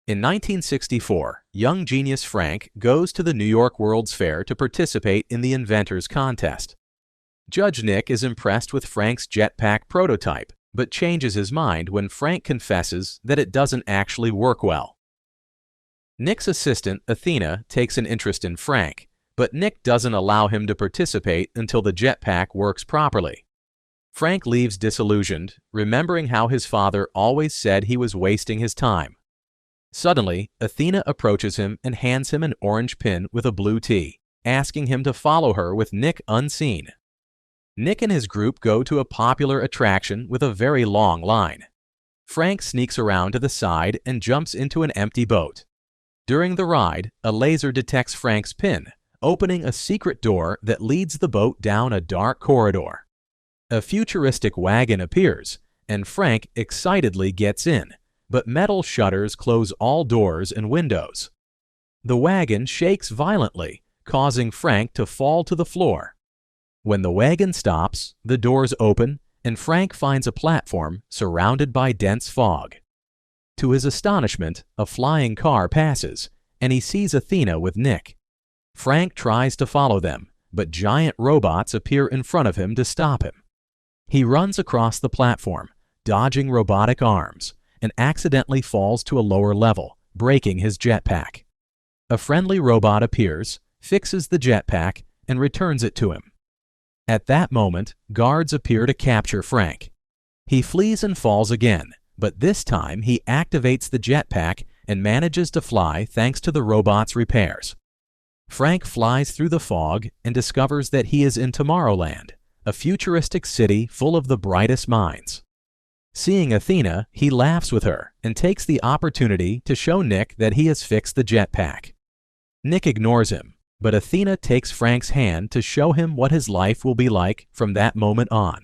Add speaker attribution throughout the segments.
Speaker 1: In 1964, young genius Frank goes to the New York World's Fair to participate in the Inventors Contest. Judge Nick is impressed with Frank's jetpack prototype, but changes his mind when Frank confesses that it doesn't actually work well. Nick's assistant, Athena, takes an interest in Frank, but Nick doesn't allow him to participate until the jetpack works properly. Frank leaves disillusioned, remembering how his father always said he was wasting his time. Suddenly, Athena approaches him and hands him an orange pin with a blue T, asking him to follow her with Nick unseen. Nick and his group go to a popular attraction with a very long line. Frank sneaks around to the side and jumps into an empty boat. During the ride, a laser detects Frank's pin, opening a secret door that leads the boat down a dark corridor. A futuristic wagon appears, and Frank excitedly gets in, but metal shutters close all doors and windows. The wagon shakes violently, causing Frank to fall to the floor. When the wagon stops, the doors open, and Frank finds a platform surrounded by dense fog. To his astonishment, a flying car passes, and he sees Athena with Nick. Frank tries to follow them, but giant robots appear in front of him to stop him. He runs across the platform, dodging robotic arms, and accidentally falls to a lower level, breaking his jetpack. A friendly robot appears, fixes the jetpack, and returns it to him. At that moment, guards appear to capture Frank. He flees and falls again, but this time he activates the jetpack and manages to fly thanks to the robot's repairs. Frank flies through the fog and discovers that he is in Tomorrowland, a futuristic city full of the brightest minds. Seeing Athena, he laughs with her and takes the opportunity to show Nick that he has fixed the jetpack. Nick ignores him, but Athena takes Frank's hand to show him what his life will be like from that moment on.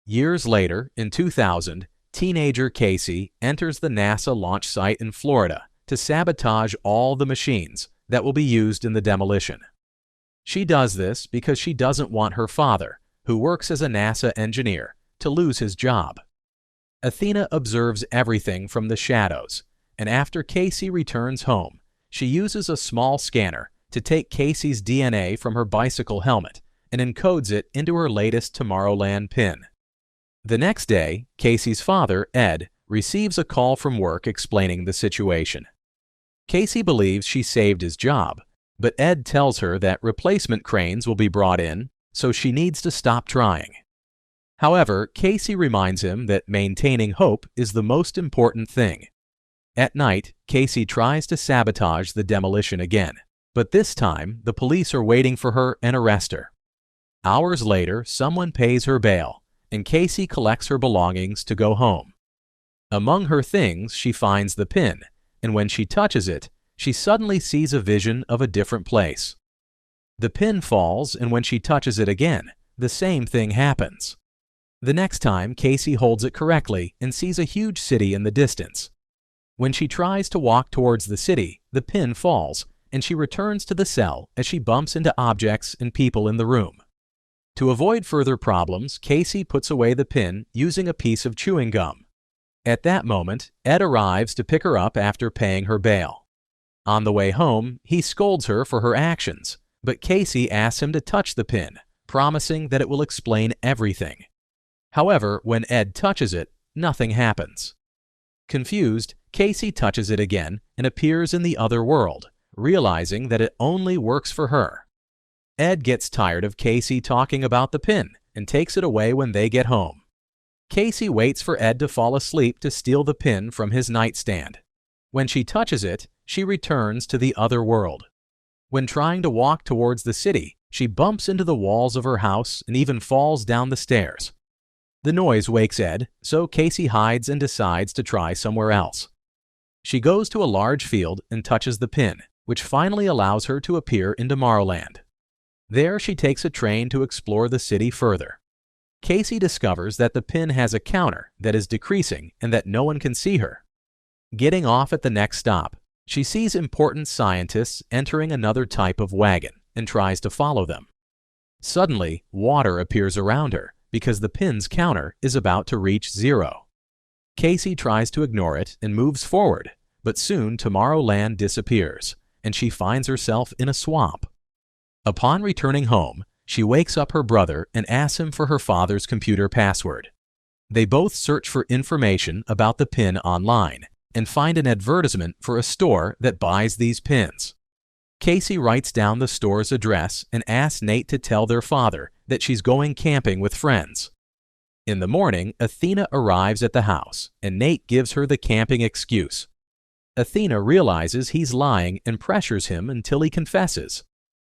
Speaker 1: Years later, in 2000, teenager Casey enters the NASA launch site in Florida to sabotage all the machines that will be used in the demolition. She does this because she doesn't want her father, who works as a NASA engineer, to lose his job. Athena observes everything from the shadows, and after Casey returns home, she uses a small scanner to take Casey's DNA from her bicycle helmet and encodes it into her latest Tomorrowland pin. The next day, Casey's father, Ed, receives a call from work explaining the situation. Casey believes she saved his job, but Ed tells her that replacement cranes will be brought in, so she needs to stop trying. However, Casey reminds him that maintaining hope is the most important thing. At night, Casey tries to sabotage the demolition again, but this time the police are waiting for her and arrest her. Hours later, someone pays her bail, and Casey collects her belongings to go home. Among her things, she finds the pin, and when she touches it, she suddenly sees a vision of a different place. The pin falls, and when she touches it again, the same thing happens. The next time, Casey holds it correctly and sees a huge city in the distance. When she tries to walk towards the city, the pin falls, and she returns to the cell as she bumps into objects and people in the room. To avoid further problems, Casey puts away the pin using a piece of chewing gum. At that moment, Ed arrives to pick her up after paying her bail. On the way home, he scolds her for her actions, but Casey asks him to touch the pin, promising that it will explain everything. However, when Ed touches it, nothing happens. Confused, Casey touches it again and appears in the other world, realizing that it only works for her. Ed gets tired of Casey talking about the pin and takes it away when they get home. Casey waits for Ed to fall asleep to steal the pin from his nightstand. When she touches it, she returns to the other world. When trying to walk towards the city, she bumps into the walls of her house and even falls down the stairs. The noise wakes Ed, so Casey hides and decides to try somewhere else. She goes to a large field and touches the pin, which finally allows her to appear in Tomorrowland. There she takes a train to explore the city further. Casey discovers that the pin has a counter that is decreasing and that no one can see her. Getting off at the next stop, she sees important scientists entering another type of wagon and tries to follow them. Suddenly, water appears around her because the pin's counter is about to reach 0. Casey tries to ignore it and moves forward, but soon Tomorrowland disappears, and she finds herself in a swamp. Upon returning home, she wakes up her brother and asks him for her father's computer password. They both search for information about the pin online and find an advertisement for a store that buys these pins. Casey writes down the store's address and asks Nate to tell their father that she's going camping with friends. In the morning, Athena arrives at the house, and Nate gives her the camping excuse. Athena realizes he's lying and pressures him until he confesses.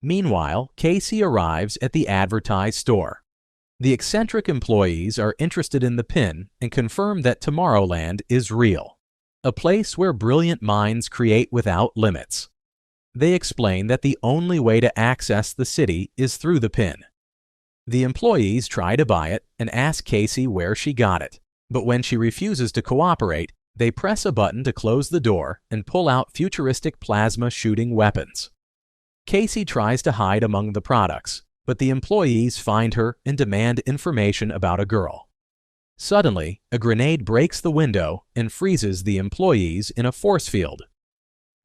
Speaker 1: Meanwhile, Casey arrives at the advertised store. The eccentric employees are interested in the pin and confirm that Tomorrowland is real, a place where brilliant minds create without limits. They explain that the only way to access the city is through the pin. The employees try to buy it and ask Casey where she got it, but when she refuses to cooperate, they press a button to close the door and pull out futuristic plasma shooting weapons. Casey tries to hide among the products, but the employees find her and demand information about a girl. Suddenly, a grenade breaks the window and freezes the employees in a force field.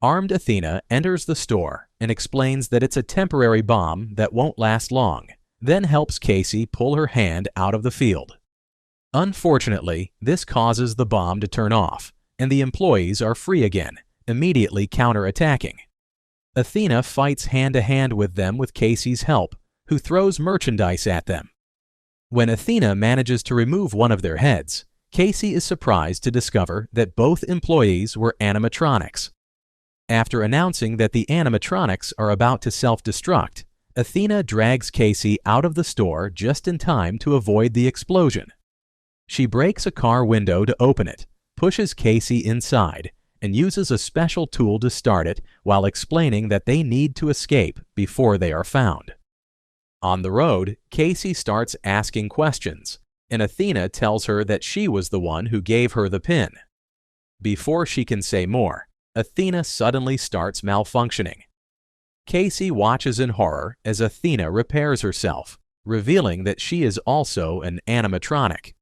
Speaker 1: Armed Athena enters the store and explains that it's a temporary bomb that won't last long, then helps Casey pull her hand out of the field. Unfortunately, this causes the bomb to turn off, and the employees are free again, immediately counterattacking. Athena fights hand-to-hand with them with Casey's help, who throws merchandise at them. When Athena manages to remove one of their heads, Casey is surprised to discover that both employees were animatronics. After announcing that the animatronics are about to self-destruct, Athena drags Casey out of the store just in time to avoid the explosion. She breaks a car window to open it, pushes Casey inside, and uses a special tool to start it while explaining that they need to escape before they are found. On the road, Casey starts asking questions, and Athena tells her that she was the one who gave her the pin. Before she can say more, Athena suddenly starts malfunctioning. Casey watches in horror as Athena repairs herself, revealing that she is also an animatronic.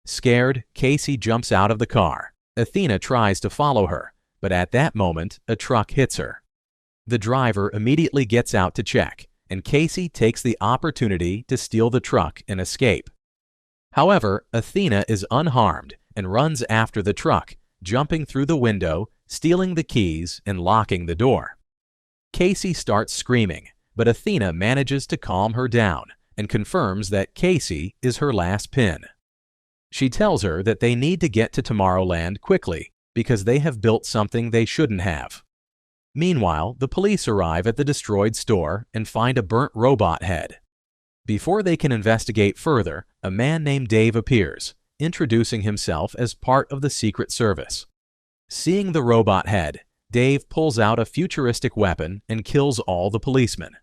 Speaker 1: Scared, Casey jumps out of the car. Athena tries to follow her, but at that moment, a truck hits her. The driver immediately gets out to check, and Casey takes the opportunity to steal the truck and escape. However, Athena is unharmed and runs after the truck, jumping through the window, stealing the keys, and locking the door. Casey starts screaming, but Athena manages to calm her down and confirms that Casey is her last pin. She tells her that they need to get to Tomorrowland quickly because they have built something they shouldn't have. Meanwhile, the police arrive at the destroyed store and find a burnt robot head. Before they can investigate further, a man named Dave appears, introducing himself as part of the Secret Service. Seeing the robot head, Dave pulls out a futuristic weapon and kills all the policemen.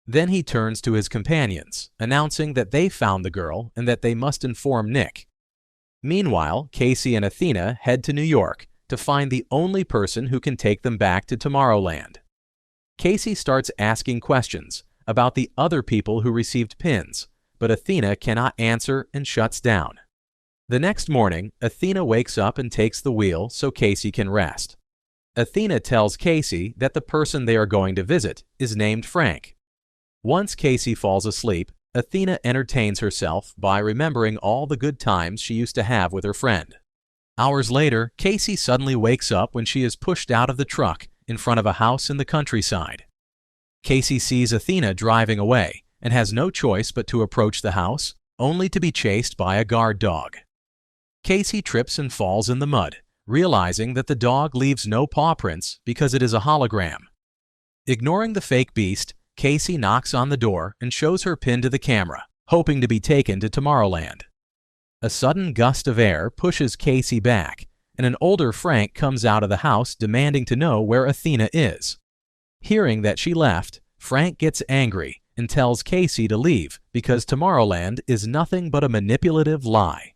Speaker 1: Then he turns to his companions, announcing that they found the girl and that they must inform Nick. Meanwhile, Casey and Athena head to New York to find the only person who can take them back to Tomorrowland. Casey starts asking questions about the other people who received pins, but Athena cannot answer and shuts down. The next morning, Athena wakes up and takes the wheel so Casey can rest. Athena tells Casey that the person they are going to visit is named Frank. Once Casey falls asleep, Athena entertains herself by remembering all the good times she used to have with her friend. Hours later, Casey suddenly wakes up when she is pushed out of the truck in front of a house in the countryside. Casey sees Athena driving away and has no choice but to approach the house, only to be chased by a guard dog. Casey trips and falls in the mud, realizing that the dog leaves no paw prints because it is a hologram. Ignoring the fake beast, Casey knocks on the door and shows her pin to the camera, hoping to be taken to Tomorrowland. A sudden gust of air pushes Casey back, and an older Frank comes out of the house demanding to know where Athena is. Hearing that she left, Frank gets angry and tells Casey to leave because Tomorrowland is nothing but a manipulative lie.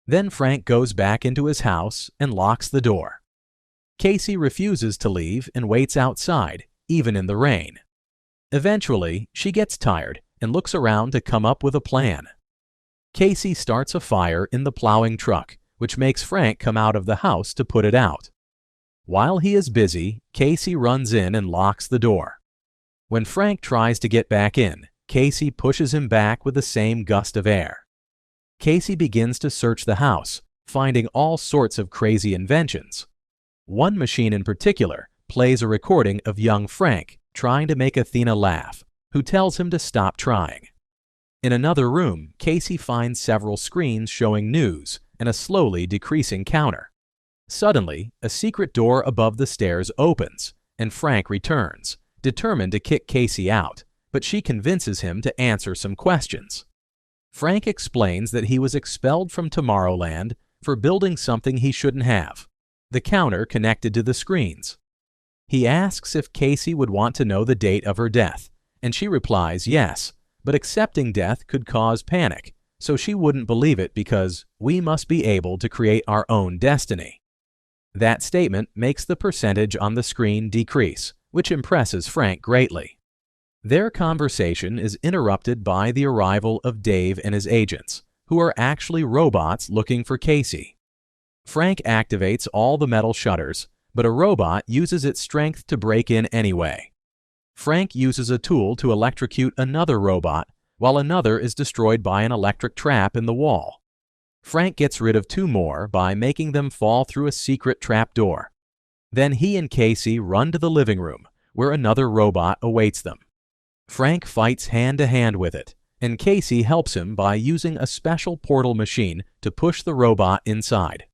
Speaker 1: Then Frank goes back into his house and locks the door. Casey refuses to leave and waits outside, even in the rain. Eventually, she gets tired and looks around to come up with a plan. Casey starts a fire in the plowing truck, which makes Frank come out of the house to put it out. While he is busy, Casey runs in and locks the door. When Frank tries to get back in, Casey pushes him back with the same gust of air. Casey begins to search the house, finding all sorts of crazy inventions. One machine in particular plays a recording of young Frank trying to make Athena laugh, who tells him to stop trying. In another room, Casey finds several screens showing news and a slowly decreasing counter. Suddenly, a secret door above the stairs opens, and Frank returns, determined to kick Casey out, but she convinces him to answer some questions. Frank explains that he was expelled from Tomorrowland for building something he shouldn't have, the counter connected to the screens. He asks if Casey would want to know the date of her death, and she replies yes, but accepting death could cause panic, so she wouldn't believe it because we must be able to create our own destiny. That statement makes the percentage on the screen decrease, which impresses Frank greatly. Their conversation is interrupted by the arrival of Dave and his agents, who are actually robots looking for Casey. Frank activates all the metal shutters, but a robot uses its strength to break in anyway. Frank uses a tool to electrocute another robot, while another is destroyed by an electric trap in the wall. Frank gets rid of two more by making them fall through a secret trap door. Then he and Casey run to the living room, where another robot awaits them. Frank fights hand-to-hand with it, and Casey helps him by using a special portal machine to push the robot inside.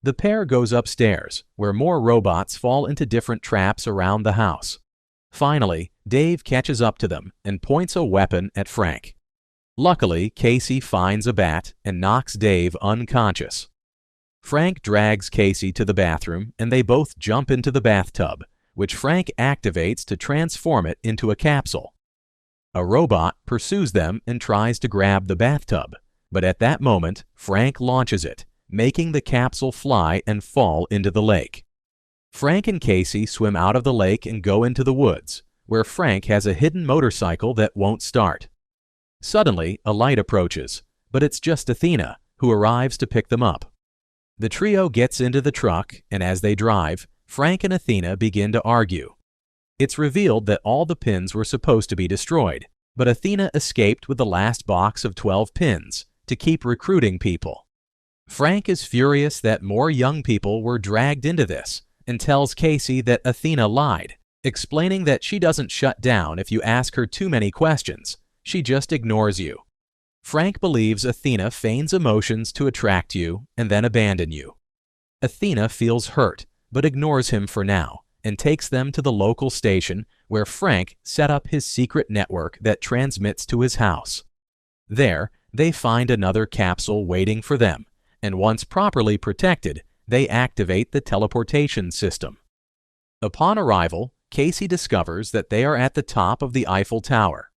Speaker 1: The pair goes upstairs, where more robots fall into different traps around the house. Finally, Dave catches up to them and points a weapon at Frank. Luckily, Casey finds a bat and knocks Dave unconscious. Frank drags Casey to the bathroom and they both jump into the bathtub, which Frank activates to transform it into a capsule. A robot pursues them and tries to grab the bathtub, but at that moment, Frank launches it, making the capsule fly and fall into the lake. Frank and Casey swim out of the lake and go into the woods, where Frank has a hidden motorcycle that won't start. Suddenly, a light approaches, but it's just Athena, who arrives to pick them up. The trio gets into the truck, and as they drive, Frank and Athena begin to argue. It's revealed that all the pins were supposed to be destroyed, but Athena escaped with the last box of 12 pins to keep recruiting people. Frank is furious that more young people were dragged into this and tells Casey that Athena lied, explaining that she doesn't shut down if you ask her too many questions. She just ignores you. Frank believes Athena feigns emotions to attract you and then abandon you. Athena feels hurt, but ignores him for now and takes them to the local station where Frank set up his secret network that transmits to his house. There, they find another capsule waiting for them, and once properly protected, they activate the teleportation system. Upon arrival, Casey discovers that they are at the top of the Eiffel Tower.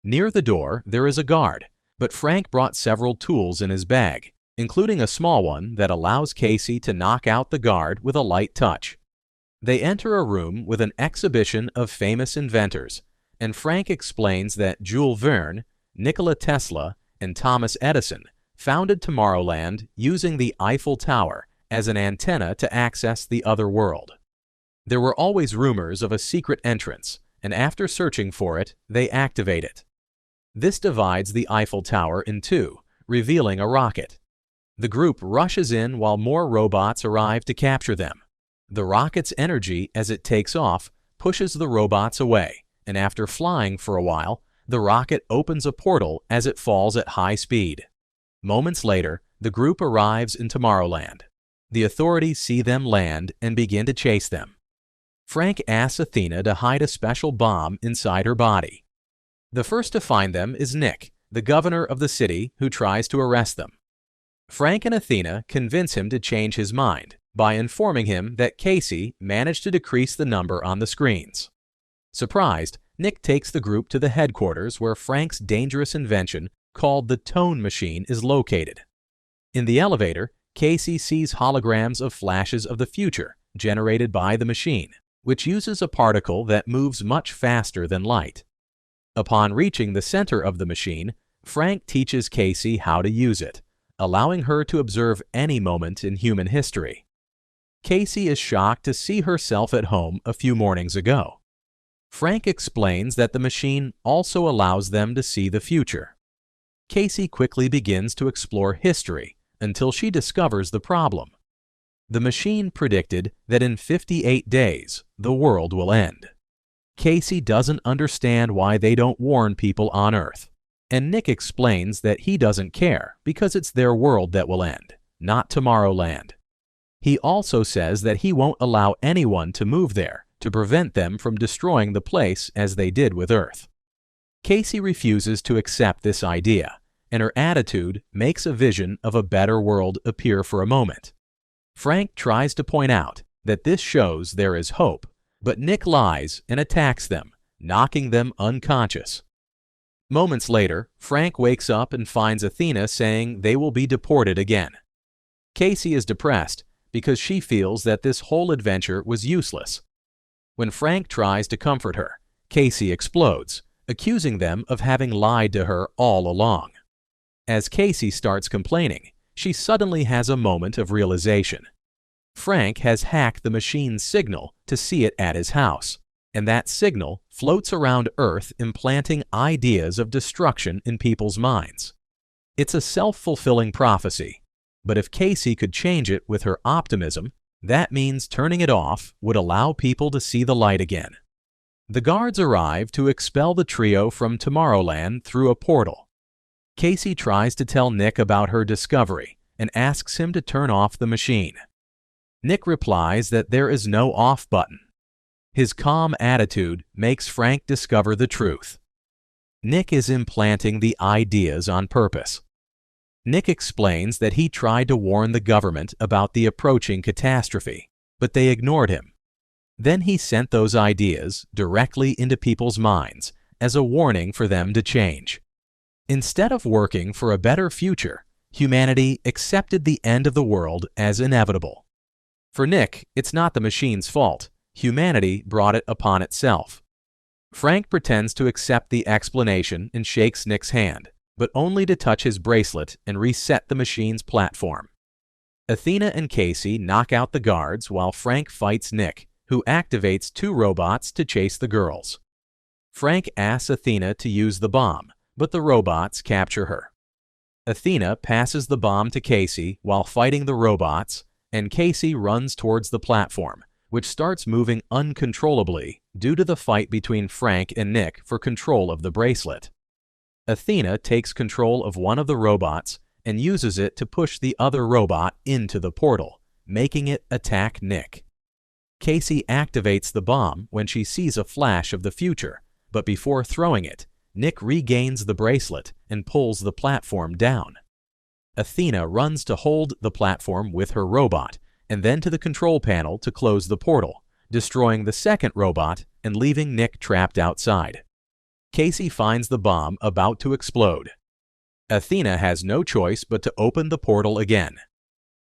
Speaker 1: Near the door, there is a guard, but Frank brought several tools in his bag, including a small one that allows Casey to knock out the guard with a light touch. They enter a room with an exhibition of famous inventors, and Frank explains that Jules Verne, Nikola Tesla, and Thomas Edison founded Tomorrowland using the Eiffel Tower as an antenna to access the other world. There were always rumors of a secret entrance, and after searching for it, they activate it. This divides the Eiffel Tower in two, revealing a rocket. The group rushes in while more robots arrive to capture them. The rocket's energy as it takes off pushes the robots away, and after flying for a while, the rocket opens a portal as it falls at high speed. Moments later, the group arrives in Tomorrowland. The authorities see them land and begin to chase them. Frank asks Athena to hide a special bomb inside her body. The first to find them is Nick, the governor of the city, who tries to arrest them. Frank and Athena convince him to change his mind by informing him that Casey managed to decrease the number on the screens. Surprised, Nick takes the group to the headquarters where Frank's dangerous invention called the Tone Machine is located. In the elevator, Casey sees holograms of flashes of the future generated by the machine, which uses a particle that moves much faster than light. Upon reaching the center of the machine, Frank teaches Casey how to use it, allowing her to observe any moment in human history. Casey is shocked to see herself at home a few mornings ago. Frank explains that the machine also allows them to see the future. Casey quickly begins to explore history until she discovers the problem. The machine predicted that in 58 days, the world will end. Casey doesn't understand why they don't warn people on Earth, and Nick explains that he doesn't care because it's their world that will end, not Tomorrowland. He also says that he won't allow anyone to move there to prevent them from destroying the place as they did with Earth. Casey refuses to accept this idea, and her attitude makes a vision of a better world appear for a moment. Frank tries to point out that this shows there is hope, but Nick lies and attacks them, knocking them unconscious. Moments later, Frank wakes up and finds Athena saying they will be deported again. Casey is depressed because she feels that this whole adventure was useless. When Frank tries to comfort her, Casey explodes, accusing them of having lied to her all along. As Casey starts complaining, she suddenly has a moment of realization. Frank has hacked the machine's signal to see it at his house, and that signal floats around Earth, implanting ideas of destruction in people's minds. It's a self-fulfilling prophecy, but if Casey could change it with her optimism, that means turning it off would allow people to see the light again. The guards arrive to expel the trio from Tomorrowland through a portal. Casey tries to tell Nick about her discovery and asks him to turn off the machine. Nick replies that there is no off button. His calm attitude makes Frank discover the truth. Nick is implanting the ideas on purpose. Nick explains that he tried to warn the government about the approaching catastrophe, but they ignored him. Then he sent those ideas directly into people's minds as a warning for them to change. Instead of working for a better future, humanity accepted the end of the world as inevitable. For Nick, it's not the machine's fault. Humanity brought it upon itself. Frank pretends to accept the explanation and shakes Nick's hand, but only to touch his bracelet and reset the machine's platform. Athena and Casey knock out the guards while Frank fights Nick, who activates 2 robots to chase the girls. Frank asks Athena to use the bomb, but the robots capture her. Athena passes the bomb to Casey while fighting the robots, and Casey runs towards the platform, which starts moving uncontrollably due to the fight between Frank and Nick for control of the bracelet. Athena takes control of one of the robots and uses it to push the other robot into the portal, making it attack Nick. Casey activates the bomb when she sees a flash of the future, but before throwing it, Nick regains the bracelet and pulls the platform down. Athena runs to hold the platform with her robot and then to the control panel to close the portal, destroying the second robot and leaving Nick trapped outside. Casey finds the bomb about to explode. Athena has no choice but to open the portal again.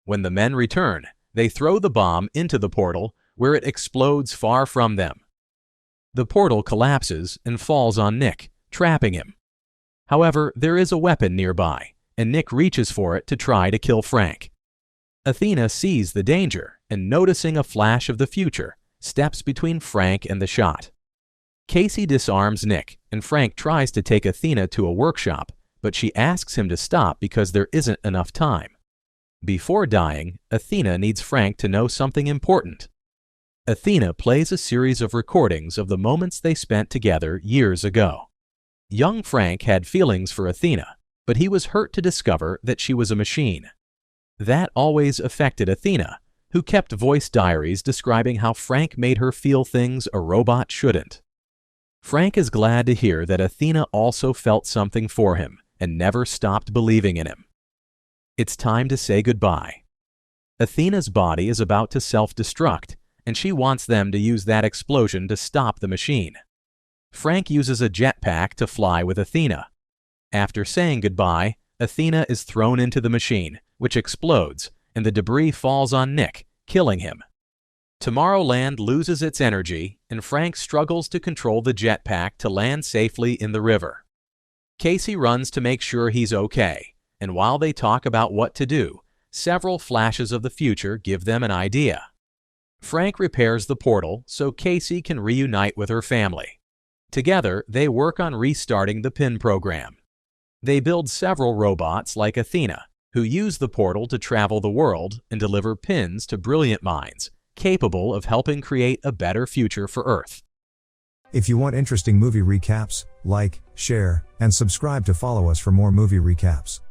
Speaker 1: When the men return, they throw the bomb into the portal where it explodes far from them. The portal collapses and falls on Nick, trapping him. However, there is a weapon nearby, and Nick reaches for it to try to kill Frank. Athena sees the danger and, noticing a flash of the future, steps between Frank and the shot. Casey disarms Nick, and Frank tries to take Athena to a workshop, but she asks him to stop because there isn't enough time. Before dying, Athena needs Frank to know something important. Athena plays a series of recordings of the moments they spent together years ago. Young Frank had feelings for Athena, but he was hurt to discover that she was a machine. That always affected Athena, who kept voice diaries describing how Frank made her feel things a robot shouldn't. Frank is glad to hear that Athena also felt something for him and never stopped believing in him. It's time to say goodbye. Athena's body is about to self-destruct, and she wants them to use that explosion to stop the machine. Frank uses a jetpack to fly with Athena. After saying goodbye, Athena is thrown into the machine, which explodes, and the debris falls on Nick, killing him. Tomorrowland loses its energy, and Frank struggles to control the jetpack to land safely in the river. Casey runs to make sure he's okay, and while they talk about what to do, several flashes of the future give them an idea. Frank repairs the portal so Casey can reunite with her family. Together, they work on restarting the pin program. They build several robots like Athena, who use the portal to travel the world and deliver pins to brilliant minds, capable of helping create a better future for Earth.
Speaker 2: If you want interesting movie recaps, like, share, and subscribe to follow us for more movie recaps.